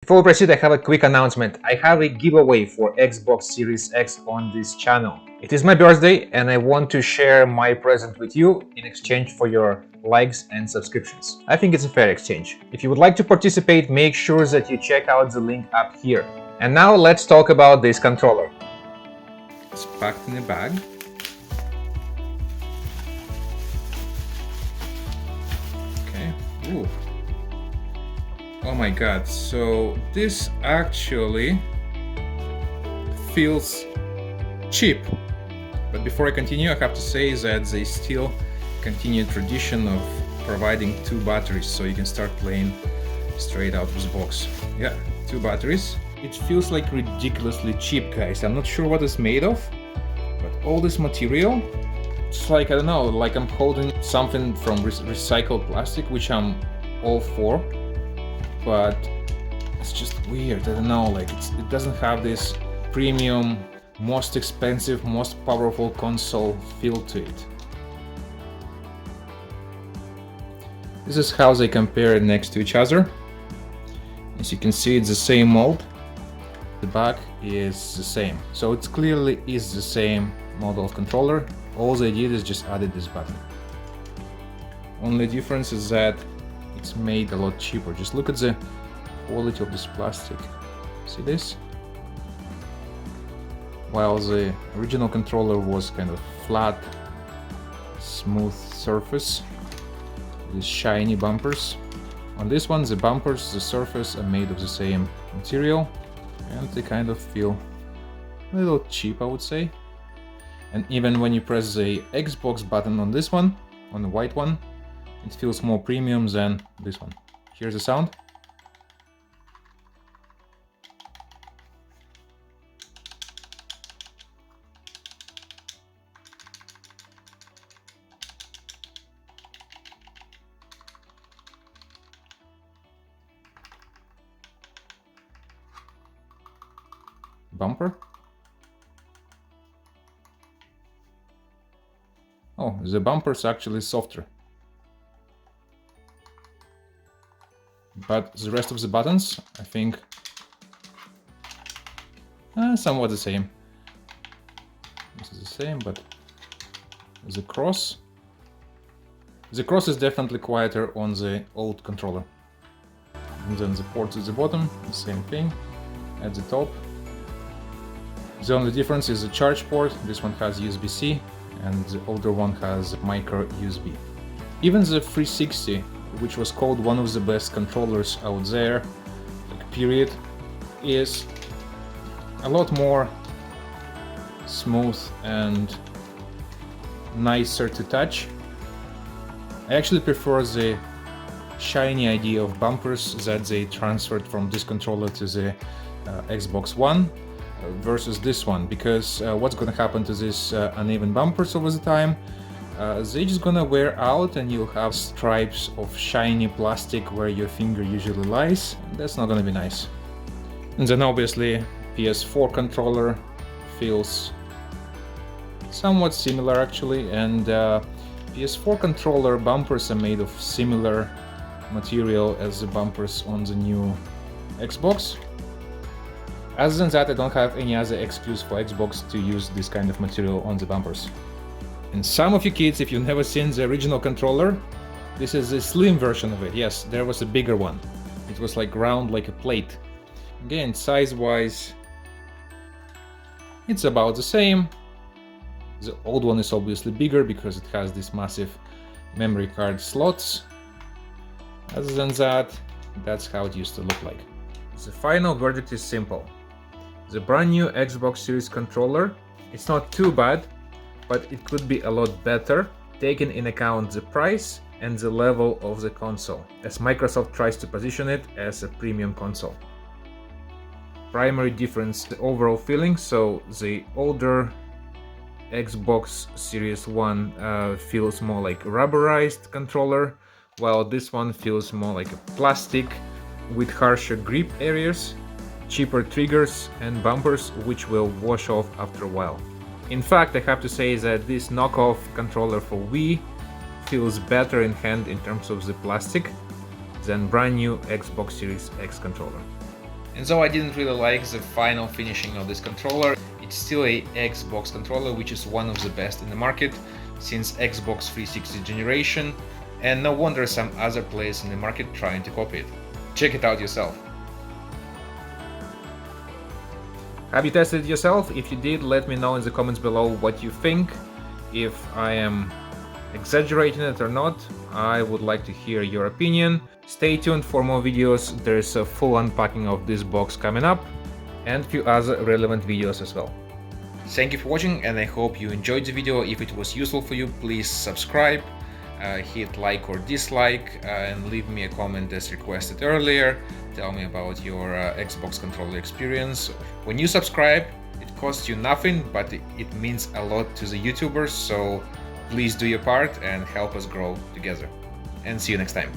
Before we proceed, I have a quick announcement. I have a giveaway for Xbox Series X on this channel. It is my birthday and I want to share my present with you in exchange for your likes and subscriptions. I think it's a fair exchange. If you would like to participate, make sure that you check out the link up here. And now let's talk about this controller. It's packed in a bag. Okay. Ooh. Oh my god, so this actually feels cheap. But before I continue, I have to say that they still continue tradition of providing 2 batteries, so you can start playing straight out of the box. Yeah, 2 batteries. It feels like ridiculously cheap, guys. I'm not sure what it's made of, but all this material, it's like, I don't know, like I'm holding something from recycled plastic, which I'm all for. But it's just weird. I don't know, like it doesn't have this premium, most expensive, most powerful console feel to it. This is how they compare next to each other. As you can see, it's the same mold. The back is the same, so it clearly is the same model of controller. All they did is just added this button. Only difference is that it's made a lot cheaper. Just look at the quality of this plastic. See this? While the original controller was kind of flat, smooth surface with shiny bumpers. On this one, the bumpers, the surface are made of the same material, and they kind of feel a little cheap, I would say. And even when you press the Xbox button on this one, on the white one, it feels more premium than this one. Here's the sound. Bumper. Oh, the bumper's actually softer. But the rest of the buttons, I think, somewhat the same. This is the same, but the cross is definitely quieter on the old controller. And then the ports at the bottom, the same thing. At the top, the only difference is the charge port. This one has USB-C, and the older one has micro USB. Even the 360, which was called one of the best controllers out there, like period, is a lot more smooth and nicer to touch. I actually prefer the shiny idea of bumpers that they transferred from this controller to the Xbox One versus this one, because what's gonna happen to these uneven bumpers over the time? They're just gonna wear out and you'll have stripes of shiny plastic where your finger usually lies. That's not gonna be nice. And then obviously PS4 controller feels somewhat similar actually, and PS4 controller bumpers are made of similar material as the bumpers on the new Xbox. Other than that, I don't have any other excuse for Xbox to use this kind of material on the bumpers. And some of you kids, if you've never seen the original controller, this is a slim version of it. Yes, there was a bigger one. It was like round like a plate. Again, size-wise, it's about the same. The old one is obviously bigger because it has these massive memory card slots. Other than that, that's how it used to look like. The final verdict is simple. The brand new Xbox Series controller, it's not too bad, but it could be a lot better, taking in account the price and the level of the console, as Microsoft tries to position it as a premium console. Primary difference, the overall feeling, so the older Xbox Series 1 feels more like a rubberized controller, while this one feels more like a plastic with harsher grip areas, cheaper triggers and bumpers which will wash off after a while. In fact, I have to say that this knockoff controller for Wii feels better in hand in terms of the plastic than brand new Xbox Series X controller. And though I didn't really like the final finishing of this controller, it's still a Xbox controller, which is one of the best in the market since Xbox 360 generation, and no wonder some other players in the market trying to copy it. Check it out yourself. Have you tested it yourself? If you did, let me know in the comments below what you think. If I am exaggerating it or not, I would like to hear your opinion. Stay tuned for more videos. There's a full unpacking of this box coming up and a few other relevant videos as well. Thank you for watching, and I hope you enjoyed the video. If it was useful for you, please subscribe, hit like or dislike, and leave me a comment as requested earlier. Tell me about your Xbox controller experience. When you subscribe, it costs you nothing, but it means a lot to the YouTubers, so please do your part and help us grow together. And see you next time.